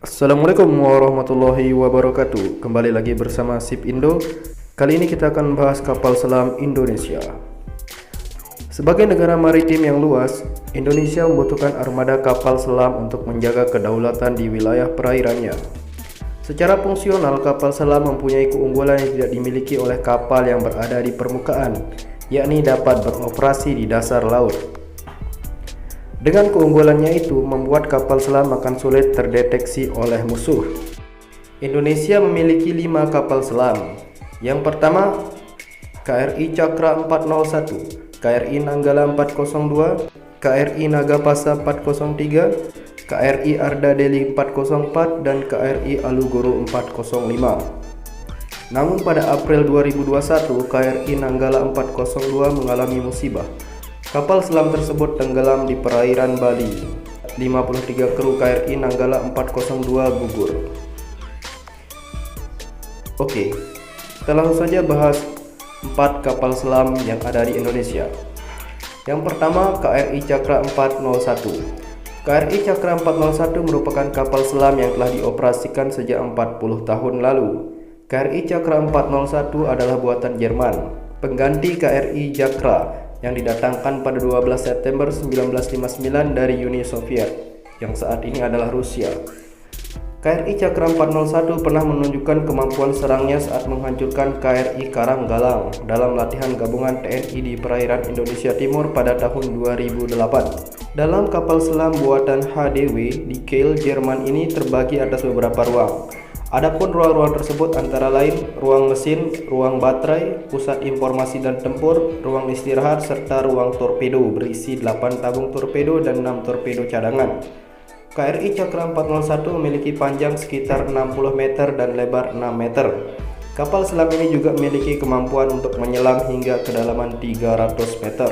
Assalamualaikum warahmatullahi wabarakatuh. Kembali lagi bersama Sip Indo. Kali ini kita akan bahas kapal selam Indonesia. Sebagai negara maritim yang luas, Indonesia membutuhkan armada kapal selam untuk menjaga kedaulatan di wilayah perairannya. Secara fungsional, kapal selam mempunyai keunggulan yang tidak dimiliki oleh kapal yang berada di permukaan, yakni dapat beroperasi di dasar laut. Dengan keunggulannya itu, membuat kapal selam akan sulit terdeteksi oleh musuh. Indonesia memiliki 5 kapal selam. Yang pertama, KRI Cakra 401, KRI Nanggala 402, KRI Nagapasa 403, KRI Arda Deli 404, dan KRI Alugoro 405. Namun pada April 2021, KRI Nanggala 402 mengalami musibah. Kapal selam tersebut tenggelam di perairan Bali. 53 kru KRI Nanggala 402 gugur. Oke, kita langsung saja bahas 4 kapal selam yang ada di Indonesia. Yang pertama, KRI Cakra 401. KRI Cakra 401 merupakan kapal selam yang telah dioperasikan sejak 40 tahun lalu. KRI Cakra 401 adalah buatan Jerman, pengganti KRI Cakra yang didatangkan pada 12 September 1959 dari Uni Soviet, yang saat ini adalah Rusia. KRI Cakra 401 pernah menunjukkan kemampuan serangnya saat menghancurkan KRI Karanggalang dalam latihan gabungan TNI di perairan Indonesia Timur pada tahun 2008. Dalam kapal selam buatan HDW di Kiel, Jerman ini terbagi atas beberapa ruang. Adapun ruang-ruang tersebut antara lain ruang mesin, ruang baterai, pusat informasi dan tempur, ruang istirahat, serta ruang torpedo berisi 8 tabung torpedo dan 6 torpedo cadangan. KRI Cakra 401 memiliki panjang sekitar 60 meter dan lebar 6 meter. Kapal selam ini juga memiliki kemampuan untuk menyelam hingga kedalaman 300 meter.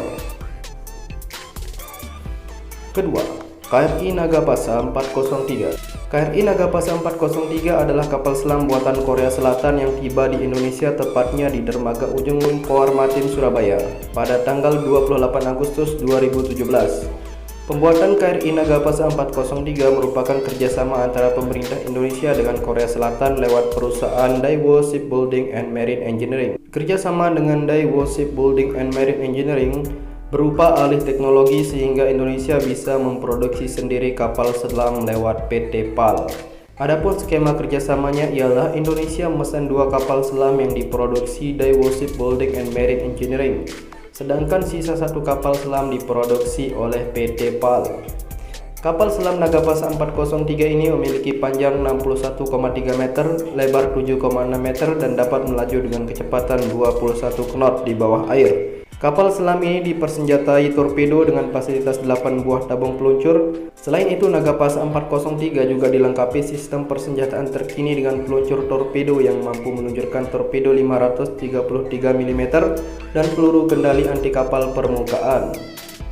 Kedua, KRI Nagapasa 403. KRI Nagapasa 403 adalah kapal selam buatan Korea Selatan yang tiba di Indonesia, tepatnya di dermaga Ujung Koar Matim, Surabaya pada tanggal 28 Agustus 2017. Pembuatan KRI Nagapasa 403 merupakan kerjasama antara pemerintah Indonesia dengan Korea Selatan lewat perusahaan Daewoo Shipbuilding and Marine Engineering. Kerjasama dengan Daewoo Shipbuilding and Marine Engineering berupa alih teknologi sehingga Indonesia bisa memproduksi sendiri kapal selam lewat PT PAL. Adapun skema kerjasamanya ialah Indonesia memesan 2 kapal selam yang diproduksi Daewoo Shipbuilding and Marine Engineering, sedangkan sisa 1 kapal selam diproduksi oleh PT PAL. Kapal selam Nagapasa 403 ini memiliki panjang 61,3 meter, lebar 7,6 meter, dan dapat melaju dengan kecepatan 21 knot di bawah air. Kapal selam ini dipersenjatai torpedo dengan fasilitas 8 buah tabung peluncur. Selain itu, Nagapasa 403 juga dilengkapi sistem persenjataan terkini dengan peluncur torpedo yang mampu meluncurkan torpedo 533 mm dan peluru kendali anti kapal permukaan.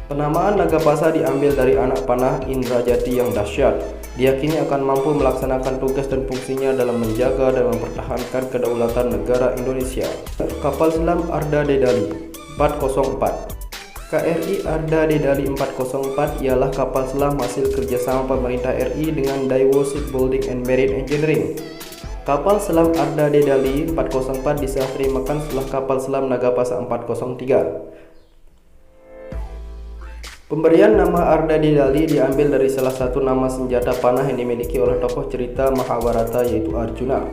Penamaan Nagapasa diambil dari anak panah Indrajati yang dahsyat. Diyakini akan mampu melaksanakan tugas dan fungsinya dalam menjaga dan mempertahankan kedaulatan negara Indonesia. Kapal selam Arda Dedali 404. KRI Arda Dedali 404 ialah kapal selam hasil kerjasama pemerintah RI dengan Daewoo Shipbuilding and Marine Engineering. Kapal selam Arda Dedali 404 diserah terimakan setelah kapal selam Nagapasa 403. Pemberian nama Arda Dedali diambil dari salah satu nama senjata panah yang dimiliki oleh tokoh cerita Mahabharata, yaitu Arjuna.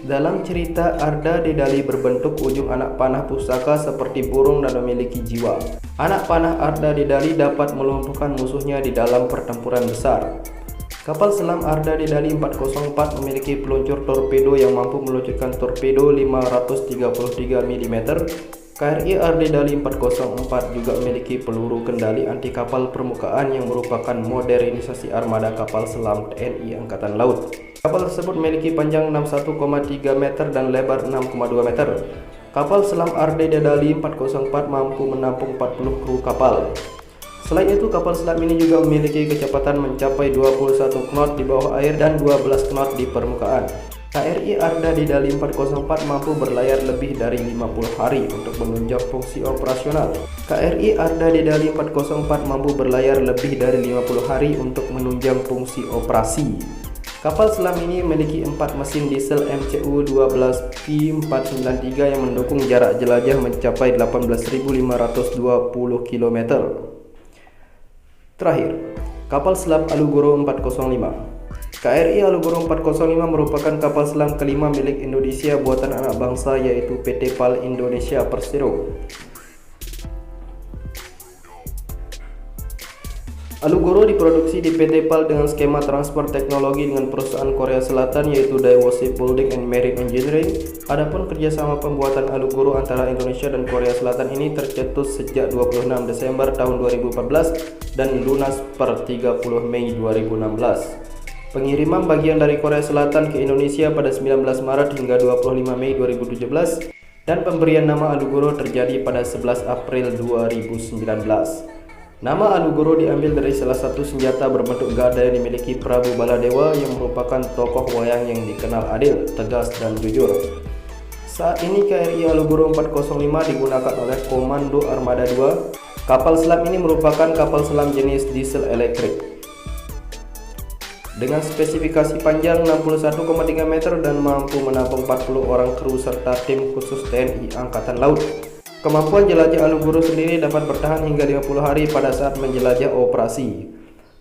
Dalam cerita, Arda Dedali berbentuk ujung anak panah pusaka seperti burung dan memiliki jiwa. Anak panah Arda Dedali dapat melumpuhkan musuhnya di dalam pertempuran besar. Kapal selam Arda Dedali 404 memiliki peluncur torpedo yang mampu meluncurkan torpedo 533 mm. KRI Arda Dedali 404 juga memiliki peluru kendali anti kapal permukaan yang merupakan modernisasi armada kapal selam TNI Angkatan Laut. Kapal tersebut memiliki panjang 61,3 meter dan lebar 6,2 meter. Kapal selam Arda Dedali 404 mampu menampung 40 kru kapal. Selain itu, kapal selam ini juga memiliki kecepatan mencapai 21 knot di bawah air dan 12 knot di permukaan. KRI Arda Dedali 404 mampu berlayar lebih dari 50 hari untuk menunjang fungsi operasional. KRI Arda Dedali 404 mampu berlayar lebih dari 50 hari untuk menunjang fungsi operasi. Kapal selam ini memiliki 4 mesin diesel MCU-12P493 yang mendukung jarak jelajah mencapai 18.520 km. Terakhir, kapal selam Alugoro 405. KRI Alugoro 405 merupakan kapal selam kelima milik Indonesia buatan anak bangsa, yaitu PT PAL Indonesia Persero. Alugoro diproduksi di PT PAL dengan skema transfer teknologi dengan perusahaan Korea Selatan, yaitu Daewoo Shipbuilding and Marine Engineering. Adapun kerjasama pembuatan Alugoro antara Indonesia dan Korea Selatan ini tercetus sejak 26 Desember tahun 2014 dan lunas per 30 Mei 2016. Pengiriman bagian dari Korea Selatan ke Indonesia pada 19 Maret hingga 25 Mei 2017 dan pemberian nama Alugoro terjadi pada 11 April 2019. Nama Alugoro diambil dari salah satu senjata berbentuk gada yang dimiliki Prabu Baladewa, yang merupakan tokoh wayang yang dikenal adil, tegas, dan jujur. Saat ini KRI Alugoro 405 digunakan oleh Komando Armada 2. Kapal selam ini merupakan kapal selam jenis diesel elektrik dengan spesifikasi panjang 61,3 meter dan mampu menampung 40 orang kru serta tim khusus TNI Angkatan Laut. Kemampuan jelajah Alugoro sendiri dapat bertahan hingga 50 hari pada saat menjelajah operasi.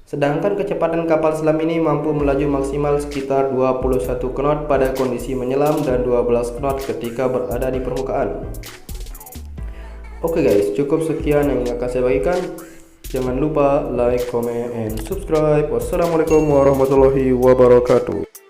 Sedangkan kecepatan kapal selam ini mampu melaju maksimal sekitar 21 knot pada kondisi menyelam dan 12 knot ketika berada di permukaan. Oke guys, cukup sekian yang akan saya bagikan. Jangan lupa like, comment, and subscribe. Wassalamualaikum warahmatullahi wabarakatuh.